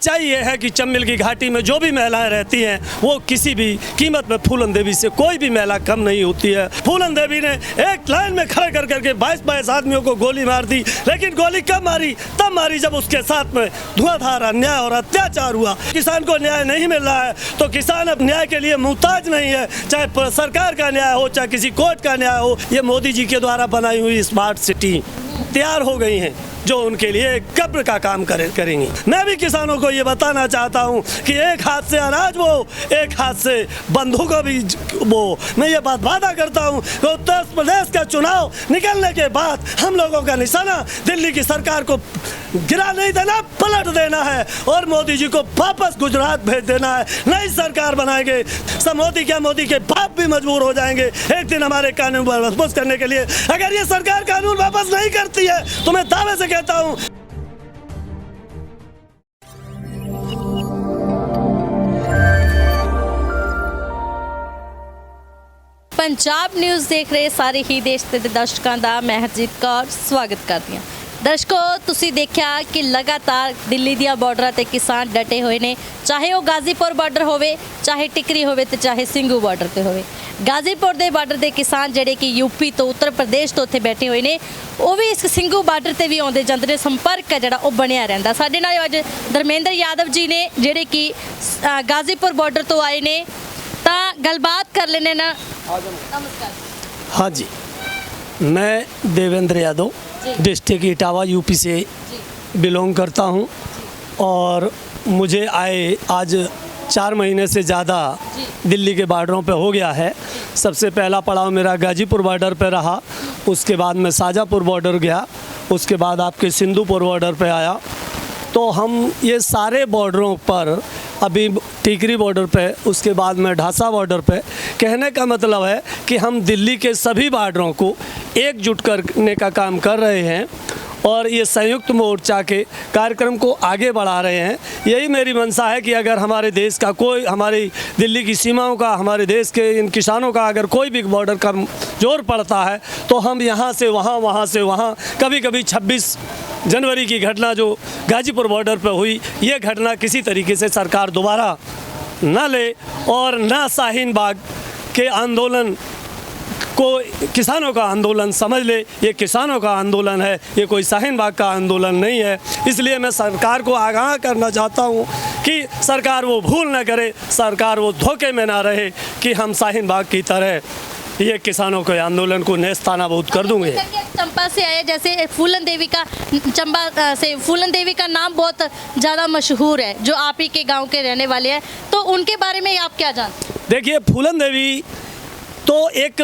चाहिए है कि चंबल की घाटी में जो भी महिलाएं रहती हैं वो किसी भी कीमत में फूलन देवी से कोई भी महिला कम नहीं होती है। फूलन देवी ने एक लाइन में खड़े कर करके 22 आदमियों को गोली मार दी, लेकिन गोली कब मारी? तब मारी जब उसके साथ में धुआंधार अन्याय और अत्याचार हुआ। किसान को न्याय नहीं मिल रहा है तो किसान अब न्याय के लिए मुहताज नहीं है, चाहे सरकार का न्याय हो चाहे किसी कोर्ट का न्याय हो। ये मोदी जी के द्वारा बनाई हुई स्मार्ट सिटी तैयार हो गई हैं जो उनके लिए कब्र का काम करेंगी। मैं भी किसानों को ये बताना चाहता हूँ कि एक हाथ से अनाज वो, एक हाथ से बंदूक भी वो। मैं ये बात वादा करता हूँ कि उत्तर प्रदेश का चुनाव निकलने के बाद हम लोगों का निशाना दिल्ली की सरकार को गिरा नहीं देना, पलट देना है और मोदी जी को वापस गुजरात भेज देना है। नई सरकार बनाएंगे। सब मोदी क्या, मोदी के बाप भी मजबूर हो जाएंगे एक दिन हमारे कानून वापस करने के लिए। अगर ये सरकार कानून वापस नहीं करती है तो मैं दावे से कहता हूं पंजाब न्यूज़ देख रहे सारे ही देश ਦੇ ਦਰਸ਼ਕਾਂ ਦਾ ਮੈਂ ਹਰਜੀਤ ਕੌਰ ਸਵਾਗਤ ਕਰਦੀ ਹਾਂ। ਦਰਸ਼ਕੋ ਤੁਸੀਂ ਦੇਖਿਆ ਕਿ ਲਗਾਤਾਰ ਦਿੱਲੀ ਦੀਆਂ ਬਾਰਡਰਾਂ ਤੇ ਕਿਸਾਨ ਡਟੇ ਹੋਏ ਨੇ, ਚਾਹੇ ਉਹ ਗਾਜ਼ੀਪੁਰ ਬਾਰਡਰ ਹੋਵੇ, ਚਾਹੇ ਟਿਕਰੀ ਹੋਵੇ ਤੇ ਚਾਹੇ ਸਿੰਘੂ ਬਾਰਡਰ ਤੇ ਹੋਵੇ। ਗਾਜ਼ੀਪੁਰ ਦੇ ਬਾਰਡਰ ਦੇ ਕਿਸਾਨ ਜਿਹੜੇ ਕਿ ਯੂਪੀ ਤੋਂ ਉੱਤਰ ਪ੍ਰਦੇਸ਼ ਤੋਂ ਉੱਥੇ ਬੈਠੇ ਹੋਏ ਨੇ, ਉਹ ਵੀ ਇਸ ਸਿੰਘੂ ਬਾਰਡਰ ਤੇ ਵੀ ਆਉਂਦੇ ਜਾਂਦੇ ਨੇ। ਸੰਪਰਕ ਹੈ ਜਿਹੜਾ ਉਹ ਬਣਿਆ ਰਹਿੰਦਾ। ਸਾਡੇ ਨਾਲ ਅੱਜ ਧਰਮੇਂਦਰ यादव जी ने ਜਿਹੜੇ कि ਗਾਜ਼ੀਪੁਰ ਬਾਰਡਰ ਤੋਂ ਆਏ ਨੇ, ਤਾਂ ਗੱਲਬਾत कर लेने ना। नमस्कार। हाँ जी, मैं देवेंद्र यादव डिस्ट्रिक्ट इटावा यूपी से बिलोंग करता हूँ और मुझे आए आज 4 महीने से ज़्यादा दिल्ली के बॉर्डरों पे हो गया है। सबसे पहला पड़ाव मेरा गाजीपुर बॉर्डर पे रहा, उसके बाद मैं शाजापुर बॉर्डर गया, उसके बाद आपके सिंधुपुर बॉर्डर पे आया। तो हम ये सारे बॉर्डरों पर, अभी टिकरी बॉर्डर पे, उसके बाद में ढासा बॉर्डर पे, कहने का मतलब है कि हम दिल्ली के सभी बॉर्डरों को एकजुट करने का काम कर रहे हैं और ये संयुक्त मोर्चा के कार्यक्रम को आगे बढ़ा रहे हैं। यही मेरी मंशा है कि अगर हमारे देश का कोई, हमारी दिल्ली की सीमाओं का, हमारे देश के इन किसानों का अगर कोई भी बॉर्डर का जोर पड़ता है तो हम यहाँ से वहाँ, वहाँ से वहाँ। कभी कभी 26 जनवरी की घटना जो गाजीपुर बॉर्डर पर हुई, ये घटना किसी तरीके से सरकार दोबारा न ले और न शाहीन बाग के आंदोलन को किसानों का आंदोलन समझ ले। ये किसानों का आंदोलन है, ये कोई शाहीन बाग का आंदोलन नहीं है। इसलिए मैं सरकार को आगाह करना चाहता हूँ कि सरकार वो भूल न करे, सरकार वो धोखे में ना रहे कि हम शाहीन बाग की तरह ये किसानों के आंदोलन को नेस्तनाबूद कर दूंगे। चंपा से आए, जैसे फूलन देवी का, चंपा से फूलन देवी का नाम बहुत ज़्यादा मशहूर है, जो आप ही के गांव के रहने वाले हैं, तो उनके बारे में आप क्या जानते हैं? देखिए, फूलन देवी तो एक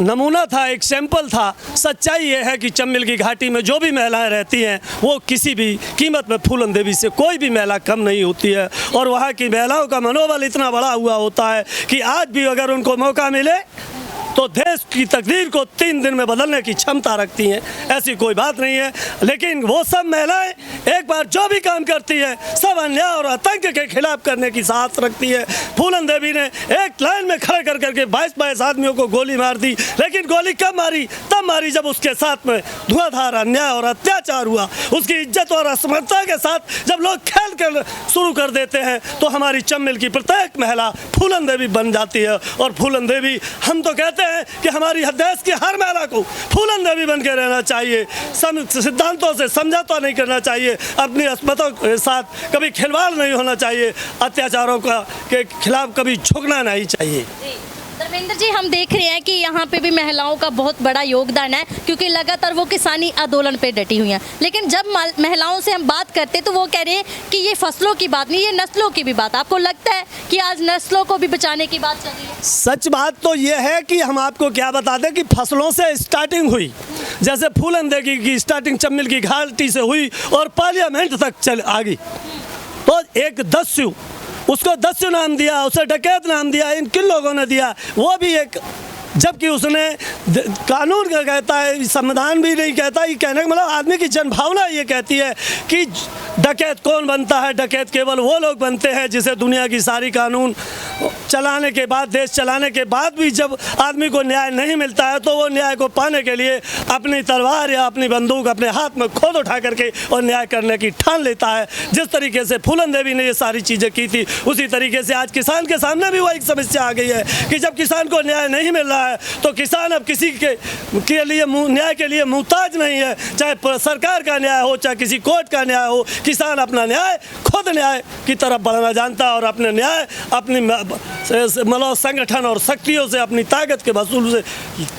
नमूना था, एक सैंपल था। सच्चाई ये है कि चंबल की घाटी में जो भी महिलाएं रहती हैं वो किसी भी कीमत में फूलन देवी से कोई भी महिला कम नहीं होती है और वहाँ की महिलाओं का मनोबल इतना बड़ा हुआ होता है कि आज भी अगर उनको मौका मिले तो देश की तकदीर को 3 दिन में बदलने की क्षमता रखती हैं। ऐसी कोई बात नहीं है, लेकिन वो सब महिलाएं एक बार जो भी काम करती है सब अन्याय और आतंक के खिलाफ करने की साहस रखती है। फूलन देवी ने एक लाइन में खड़े कर करके 22 आदमियों को गोली मार दी, लेकिन गोली कब मारी? तब मारी जब उसके साथ में धुआंधार अन्याय और अत्याचार हुआ। उसकी इज्जत और असमर्थता के साथ जब लोग खेल कर शुरू कर देते हैं तो हमारी चंबल की प्रत्येक महिला फूलन देवी बन जाती है। और फूलन देवी, हम तो कहते हैं कि हमारी देश की हर महिला को फूलन देवी बन के रहना चाहिए। सिद्धांतों से समझौता नहीं करना चाहिए, अपनी अस्मतों के साथ कभी खिलवाड़ नहीं होना चाहिए, अत्याचारों का के खिलाफ कभी झुकना नहीं चाहिए। धर्मेंद्र जी, हम देख रहे हैं कि यहाँ पे भी महिलाओं का बहुत बड़ा योगदान है, क्योंकि लगातार वो किसानी आंदोलन पे डटी हुई हैं। लेकिन जब महिलाओं से हम बात करते तो वो कह रहे हैं कि ये फसलों की बात नहीं, ये नस्लों की भी बात। आपको लगता है कि आज नस्लों को भी बचाने की बात चल रही है? सच बात तो ये है कि हम आपको क्या बता दें कि फसलों से स्टार्टिंग हुई, जैसे फूलन देवी की स्टार्टिंग चंबल की घाटी से हुई और पार्लियामेंट तक चल आ गई। तो एक दस्यु, उसको दस्यु नाम दिया, उसे डकैत नाम दिया, इन किन लोगों ने दिया? वो भी एक, जबकि उसने कानून का कहता है, संविधान भी नहीं कहता। ये कहने का मतलब आदमी की जनभावना ये कहती है कि डकैत कौन बनता है? डकैत केवल वो लोग बनते हैं जिसे दुनिया की सारी कानून चलाने के बाद, देश चलाने के बाद भी जब आदमी को न्याय नहीं मिलता है तो वो न्याय को पाने के लिए अपनी तलवार या अपनी बंदूक अपने हाथ में खुद उठा करके और न्याय करने की ठान लेता है। जिस तरीके से फूलन देवी ने ये सारी चीज़ें की थी, उसी तरीके से आज किसान के सामने भी वही समस्या आ गई है कि जब किसान को न्याय नहीं मिल रहा है तो किसान अब किसी के लिए न्याय के लिए मुहताज नहीं है। चाहे सरकार का न्याय हो, चाहे किसी कोर्ट का न्याय हो, किसान अपना न्याय खुद न्याय की तरफ बढ़ना जानता है और अपने न्याय अपनी मतलब संगठन और शक्तियों से, अपनी ताकत के वसूल से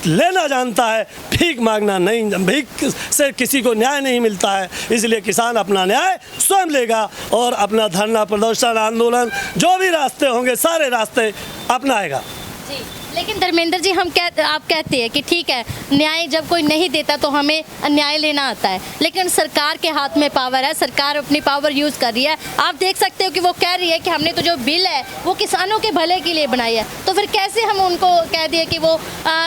लेना जानता है। भीख मांगना नहीं, भीख से किसी को न्याय नहीं मिलता है। इसलिए किसान अपना न्याय स्वयं लेगा और अपना धरना, प्रदर्शन, आंदोलन, जो भी रास्ते होंगे सारे रास्ते अपनाएगा। जी, लेकिन धर्मेंद्र जी, आप कहते हैं कि ठीक है, न्याय जब कोई नहीं देता तो हमें न्याय लेना आता है, लेकिन सरकार के हाथ में पावर है, सरकार अपनी पावर यूज़ कर रही है। आप देख सकते हो कि वो कह रही है कि हमने तो जो बिल है वो किसानों के भले के लिए बनाई है, तो फिर कैसे हम उनको कह दिए कि वो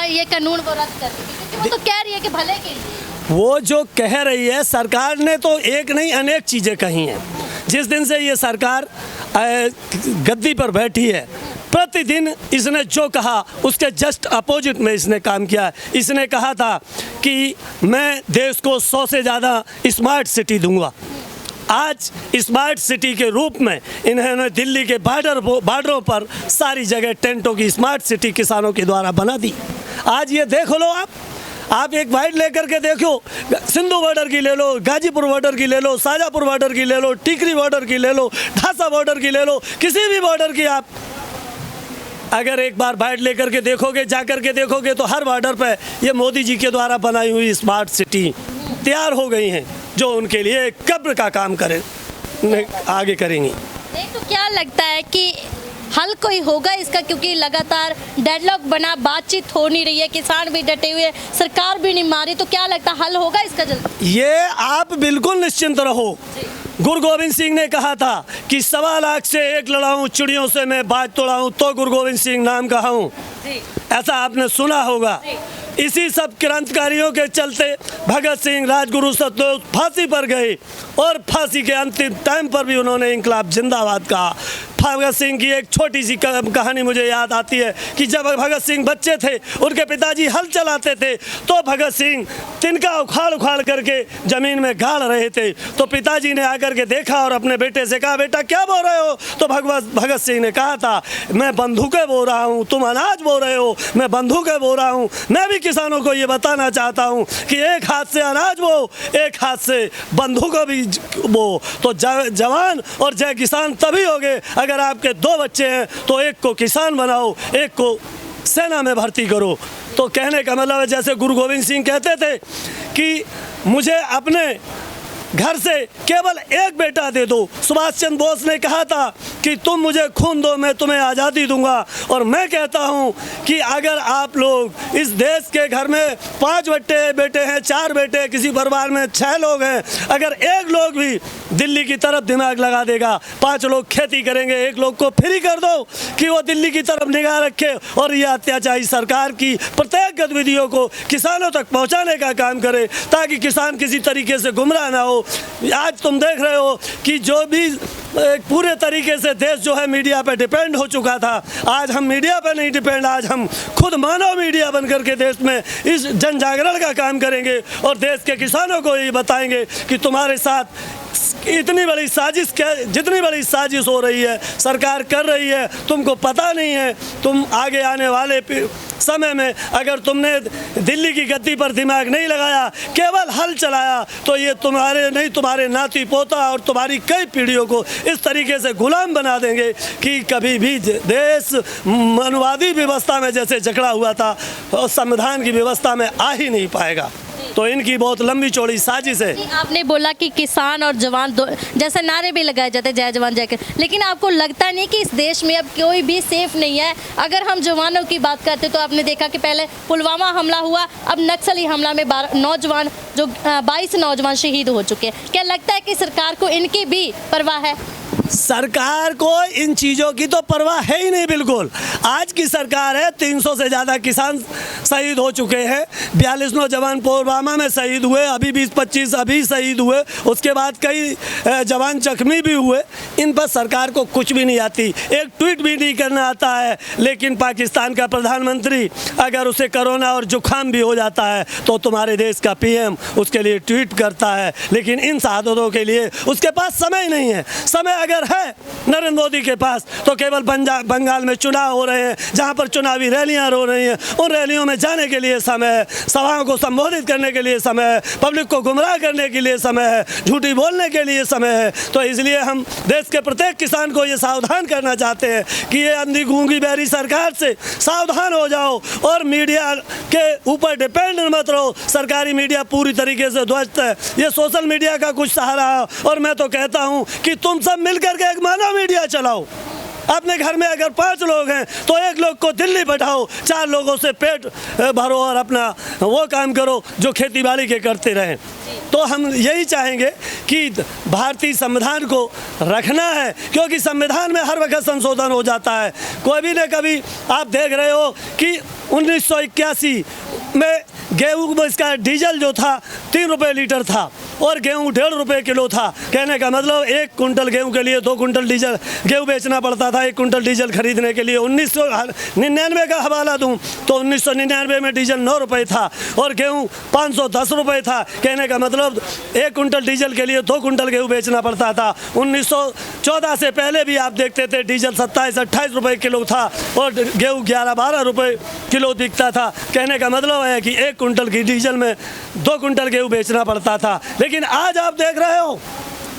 ये कानून वो रद्द कर दें, क्योंकि वो तो कह रही है कि भले के लिए। वो जो कह रही है, सरकार ने तो एक नहीं अनेक चीज़ें कही हैं। जिस दिन से ये सरकार गद्दी पर बैठी है, प्रतिदिन इसने जो कहा उसके जस्ट अपोजिट में इसने काम किया है। इसने कहा था कि मैं देश को 100 से ज़्यादा स्मार्ट सिटी दूंगा। आज स्मार्ट सिटी के रूप में इन्होंने दिल्ली के बॉर्डरों पर सारी जगह टेंटों की स्मार्ट सिटी किसानों के द्वारा बना दी। आज ये देख लो, आप एक वाइड लेकर के देखो, सिंधु बॉर्डर की ले लो, गाजीपुर बॉर्डर की ले लो, शाजापुर बॉर्डर की ले लो, टिकरी बॉर्डर की ले लो, ढासा बॉर्डर की ले लो, किसी भी बॉर्डर की आप अगर एक बार वाइड लेकर के देखोगे, जाकर के देखोगे तो हर बॉर्डर पे ये मोदी जी के द्वारा बनाई हुई स्मार्ट सिटी तैयार हो गई हैं, जो उनके लिए कब्र का काम आगे करेंगी। तो क्या लगता है कि हल कोई होगा इसका, क्योंकि लगातार डेडलॉक बना, बातचीत हो नहीं रही है, किसान भी डटे हुए, सरकार भी नहीं मारी, तो क्या लगता है हल होगा इसका जल्दी? ये आप बिल्कुल निश्चिंत रहो। गुरु गोविंद सिंह ने कहा था कि 1.25 लाख से एक लड़ाऊं, चिड़ियों से मैं बाज तोड़ाऊं, तो गुरु गोविंद सिंह नाम कहाऊं। ऐसा आपने सुना होगा। इसी सब क्रांतिकारियों के चलते भगत सिंह, राजगुरु, सतलुज फांसी पर गए और फांसी के अंतिम टाइम पर भी उन्होंने इंकलाब जिंदाबाद कहा। भगत सिंह की एक छोटी सी कहानी मुझे याद आती है कि जब भगत सिंह बच्चे थे, उनके पिताजी हल चलाते थे, तो भगत सिंह तिनका उखाड़ करके ज़मीन में गाड़ रहे थे, तो पिताजी ने आकर के देखा और अपने बेटे से कहा, बेटा क्या बो रहे हो? तो भगत सिंह ने कहा था, मैं बंदूकें बो रहा हूँ, तुम अनाज बो रहे हो, मैं बंदूकें बो रहा हूँ। मैं भी किसानों को ये बताना चाहता हूँ कि एक हाथ से अनाज बो, एक हाथ से बंदूकें भी बो, तो जवान और जय किसान तभी होगे। अगर आपके 2 बच्चे हैं तो एक को किसान बनाओ, एक को सेना में भर्ती करो। तो कहने का मतलब है, जैसे गुरु गोविंद सिंह कहते थे कि मुझे अपने घर से केवल एक बेटा दे दो। सुभाष चंद्र बोस ने कहा था कि तुम मुझे खून दो, मैं तुम्हें आज़ादी दूंगा। और मैं कहता हूं कि अगर आप लोग इस देश के घर में 5 बेटे हैं, 4 बेटे, किसी परिवार में 6 लोग हैं, अगर एक लोग भी दिल्ली की तरफ दिमाग लगा देगा, 5 लोग खेती करेंगे, एक लोग को फ्री कर दो कि वो दिल्ली की तरफ निगाह रखे और ये अत्याचारी सरकार की प्रत्येक गतिविधियों को किसानों तक पहुंचाने का काम करे, ताकि किसान किसी तरीके से गुमराह ना हो। आज तुम देख रहे हो कि जो भी पूरे तरीके से देश जो है मीडिया पे डिपेंड हो चुका था, आज हम मीडिया पे नहीं डिपेंड, आज हम खुद मानव मीडिया बन करके देश में इस जन जागरण का काम करेंगे और देश के किसानों को ये बताएंगे कि तुम्हारे साथ इतनी बड़ी साजिश, जितनी बड़ी साजिश हो रही है, सरकार कर रही है, तुमको पता नहीं है। तुम आगे आने वाले समय में अगर तुमने दिल्ली की गद्दी पर दिमाग नहीं लगाया, केवल हल चलाया, तो ये तुम्हारे नहीं, तुम्हारे नाती पोता और तुम्हारी कई पीढ़ियों को इस तरीके से गुलाम बना देंगे कि कभी भी देश मनुवादी व्यवस्था में जैसे जकड़ा हुआ था और संविधान की व्यवस्था में आ ही नहीं पाएगा। तो इनकी बहुत लंबी चौड़ी साजिश है। आपने बोला कि किसान और जवान जैसे नारे भी लगाए जाते, जय जवान जय किसान, लेकिन आपको लगता नहीं कि इस देश में अब कोई भी सेफ नहीं है? अगर हम जवानों की बात करते तो आपने देखा कि पहले पुलवामा हमला हुआ, अब नक्सली हमला में 22 नौजवान शहीद हो चुके हैं। क्या लगता है कि सरकार को इनकी भी परवाह है? सरकार को इन चीज़ों की तो परवाह है ही नहीं बिल्कुल। आज की सरकार है, 300 से ज़्यादा किसान शहीद हो चुके हैं, 42 नौजवान पुलवामा में शहीद हुए, अभी 20-25 अभी शहीद हुए, उसके बाद कई जवान जख्मी भी हुए। इन पर सरकार को कुछ भी नहीं आती, एक ट्वीट भी नहीं करना आता है। लेकिन पाकिस्तान का प्रधानमंत्री अगर उसे कोरोना और जुकाम भी हो जाता है तो तुम्हारे देश का पीएम उसके लिए ट्वीट करता है। लेकिन इन शहादतों के लिए उसके पास समय नहीं है। समय अगर है नरेंद्र मोदी के पास तो केवल बंगाल में चुनाव हो रहे हैं, जहां पर चुनावी रैलियां हो रही हैं, उन रैलियों में जाने के लिए समय है, सभाओं को संबोधित करने के लिए समय है, पब्लिक को गुमराह करने के लिए समय है, झूठी बोलने के लिए समय है। तो इसलिए हम देश के प्रत्येक किसान को ये सावधान करना चाहते हैं कि ये अंधी गूंगी बहरी सरकार से सावधान हो जाओ और मीडिया के ऊपर डिपेंड मत रहो। सरकारी मीडिया पूरी तरीके से ध्वस्त है, ये सोशल मीडिया का कुछ सहारा है। और मैं तो कहता हूँ कि तुम सब मिलकर के एक मानव मीडिया चलाओ। अपने घर में अगर 5 लोग हैं तो एक लोग को दिल्ली बैठाओ, 4 लोगों से पेट भरो और अपना वो काम करो जो खेती बाड़ी के करते रहें। तो हम यही चाहेंगे कि भारतीय संविधान को रखना है, क्योंकि संविधान में हर वक्त संशोधन हो जाता है। कोई भी न कभी आप देख रहे हो कि 1981 में गेहूँ में इसका डीजल जो था 3 रुपये लीटर था और गेहूँ 1.5 रुपये किलो था। कहने का मतलब 1 कुंटल गेहूँ के लिए 2 कुंटल डीजल गेहूँ बेचना पड़ता था। 1 कुंटल डीजल खरीदने के लिए 1999 का हवाला दूं तो 1999 में डीजल 9 रुपये था और गेहूँ 510 रुपये था। कहने का मतलब 1 कुंटल डीजल के लिए 2 कुंटल गेहूँ बेचना पड़ता था। 1914 से पहले भी आप देखते थे डीजल 27-28 रुपये किलो था और गेहूँ 11-12 रुपये किलो बिकता था। कहने का मतलब है कि 1 कुंटल की डीजल में 2 कुंटल गेहूँ बेचना पड़ता था। लेकिन आज आप देख रहे हो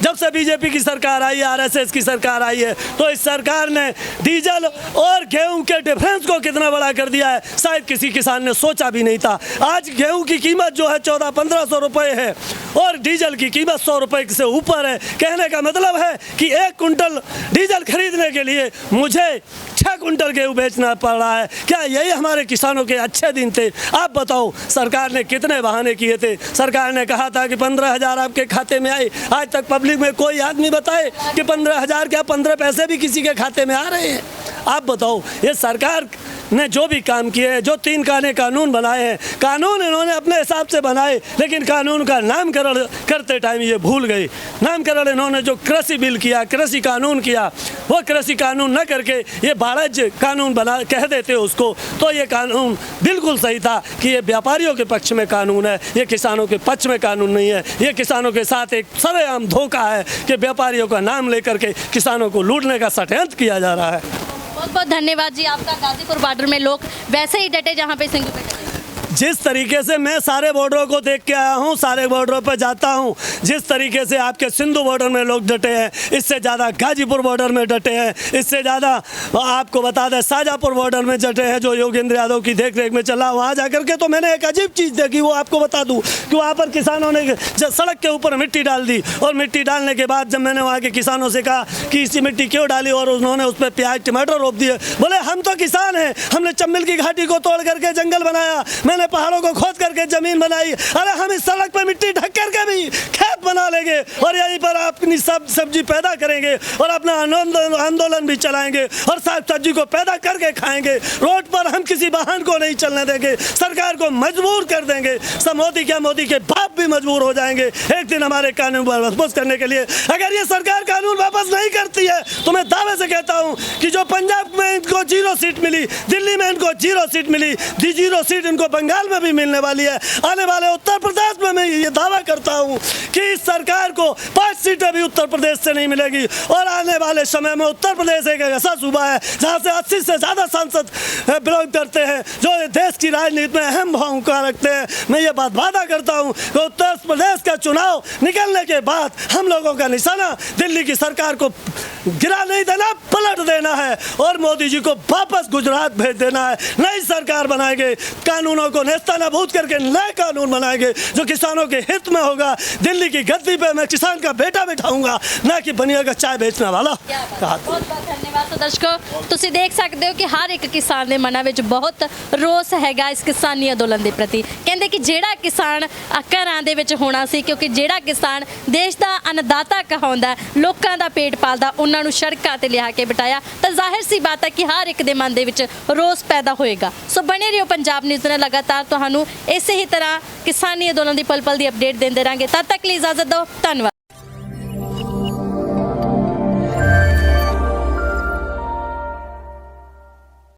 जब से बीजेपी की सरकार आई है, आरएसएस की सरकार आई है, तो इस सरकार ने डीजल और गेहूं के डिफरेंस को कितना बड़ा कर दिया है, शायद किसी किसान ने सोचा भी नहीं था। आज गेहूं की कीमत जो है 1400-1500 रुपये है और डीजल की कीमत 100 रुपये से ऊपर है। कहने का मतलब है कि 1 कुंटल डीजल खरीदने के लिए मुझे 6 कुंटल गेहूँ बेचना पड़ रहा है। क्या यही हमारे किसानों के अच्छे दिन थे? आप बताओ, सरकार ने कितने बहाने किए थे। सरकार ने कहा था कि 15,000 आपके खाते में आए। आज तक पब्लिक में कोई आदमी बताए कि 15,000 क्या 15 पैसे भी किसी के खाते में आ रहे हैं? आप बताओ, ये सरकार ने जो भी काम किए हैं, जो 3 कानून बनाए हैं, कानून इन्होंने अपने हिसाब से बनाए, लेकिन कानून का नामकरण करते टाइम ये भूल गए। नामकरण इन्होंने जो कृषि बिल किया, कृषि कानून किया, वो कृषि कानून न करके ये वाणिज्य कानून बना कह देते उसको। तो ये कानून बिल्कुल सही था कि ये व्यापारियों के पक्ष में कानून है, ये किसानों के पक्ष में कानून नहीं है। ये किसानों के साथ एक सरेआम धोखा है कि व्यापारियों का नाम लेकर के किसानों को लूटने का षड्यंत्र किया जा रहा है। बहुत बहुत धन्यवाद जी आपका। गाजीपुर बॉर्डर में लोग वैसे ही डटे जहाँ पे सिंधु पे डटे। जिस तरीके से मैं सारे बॉर्डरों को देख के आया हूँ, सारे बॉर्डरों पर जाता हूँ, जिस तरीके से आपके सिंधु बॉर्डर में लोग डटे हैं, इससे ज़्यादा गाजीपुर बॉर्डर में डटे हैं, इससे ज़्यादा आपको बता दें शाहजहाँपुर बॉर्डर में डटे हैं जो योगेंद्र यादव की देखरेख में चला। वहाँ जाकर के तो मैंने एक अजीब चीज़ देखी, वो आपको बता दूँ कि वहाँ पर किसानों ने सड़क के ऊपर मिट्टी डाल दी और मिट्टी डालने के बाद जब मैंने वहाँ के किसानों से कहा कि इसी मिट्टी क्यों डाली और उन्होंने उस पर प्याज टमाटर रोप दिए, बोले हम तो किसान हैं, हमने चम्बल की घाटी को तोड़ करके जंगल बनाया, मैंने पहाड़ों को खोद करके जमीन बनाई। अरे हम इस सड़क पे मिट्टी ढक करके भी खेत बना लेंगे और यहीं पर अपनी सब्जी पैदा करेंगे और अपना आंदोलन भी चलाएंगे और साग सब्जी को पैदा करके खाएंगे। रोड पर हम किसी वाहन को नहीं चलने देंगे, सरकार को मजबूर कर देंगे। सब मोदी क्या, मोदी के बाप भी मजबूर हो जाएंगे एक दिन हमारे कानून वापस करने के लिए। अगर ये सरकार कानून वापस नहीं करती है तो मैं दावे से कहता हूँ कि जो पंजाब में इनको 0 सीट मिली, दिल्ली में इनको 0 सीट मिली, 0 सीट इनको बंगाल में भी मिलने वाली है। आने वाले उत्तर प्रदेश में मैं ये दावा करता हूं कि इस सरकार को 5 सीटें भी उत्तर प्रदेश से नहीं मिलेगी और आने वाले समय में उत्तर प्रदेश एक ऐसा सूबा है जहां से 80 से ज़्यादा सांसद बिलोंग करते हैं, जो देश की राजनीति में अहम भूमिका रखते हैं। मैं ये बात वादा करता हूं कि उत्तर प्रदेश का चुनाव निकलने के बाद हम लोगों का निशाना दिल्ली की सरकार को गिरा नहीं देना, पलट देना है और मोदी जी को वापस गुजरात भेज देना है। नई सरकार बनाएंगे, कानूनों को नेस्तनाबूद करके नए कानून बनाएंगे जो किसानों के हित में होगा। दिल्ली की गद्दी पे मैं किसान का बेटा बैठाऊंगा, ना कि बनिया का चाय बेचने वाला। बहुत बहुत धन्यवाद। ਦਰਸ਼ਕੋ ਤੁਸੀਂ ਦੇਖ ਸਕਦੇ ਹੋ ਕਿ ਹਰ ਇੱਕ ਕਿਸਾਨ ਦੇ ਮਨਾਂ ਵਿੱਚ ਬਹੁਤ ਰੋਸ ਹੈਗਾ ਇਸ ਕਿਸਾਨੀ ਅੰਦੋਲਨ ਦੇ ਪ੍ਰਤੀ। ਕਹਿੰਦੇ ਕਿ ਜਿਹੜਾ ਕਿਸਾਨ ਘਰਾਂ ਦੇ ਵਿੱਚ ਹੋਣਾ ਸੀ, ਕਿਉਂਕਿ ਜਿਹੜਾ ਕਿਸਾਨ ਦੇਸ਼ ਦਾ ਅੰਨਦਾਤਾ ਕਹਾਉਂਦਾ, ਲੋਕਾਂ ਦਾ ਪੇਟ ਪਾਲਦਾ, ਉਹਨਾਂ ਨੂੰ ਸੜਕਾਂ ਤੇ ਲਿਆ ਕੇ ਬਿਠਾਇਆ ਤਾਂ ਜ਼ਾਹਿਰ ਸੀ ਬਾਤ ਹੈ ਕਿ ਹਰ ਇੱਕ ਦੇ ਮਨ ਦੇ ਵਿੱਚ ਰੋਸ ਪੈਦਾ ਹੋਏਗਾ। ਸੋ ਬਣੇ ਰਹੋ ਪੰਜਾਬ ਨਿਊਜ਼ ਨਾਲ, ਲਗਾਤਾਰ ਤੁਹਾਨੂੰ ਇਸੇ ਹੀ ਤਰ੍ਹਾਂ ਕਿਸਾਨੀ ਅੰਦੋਲਨ ਦੀ ਪਲ ਪਲ ਦੀ ਅਪਡੇਟ ਦਿੰਦੇ ਰਹਾਂਗੇ। ਤਦ ਤੱਕ ਲਈ ਇਜਾਜ਼ਤ ਦਿਓ, ਧੰਨਵਾਦ।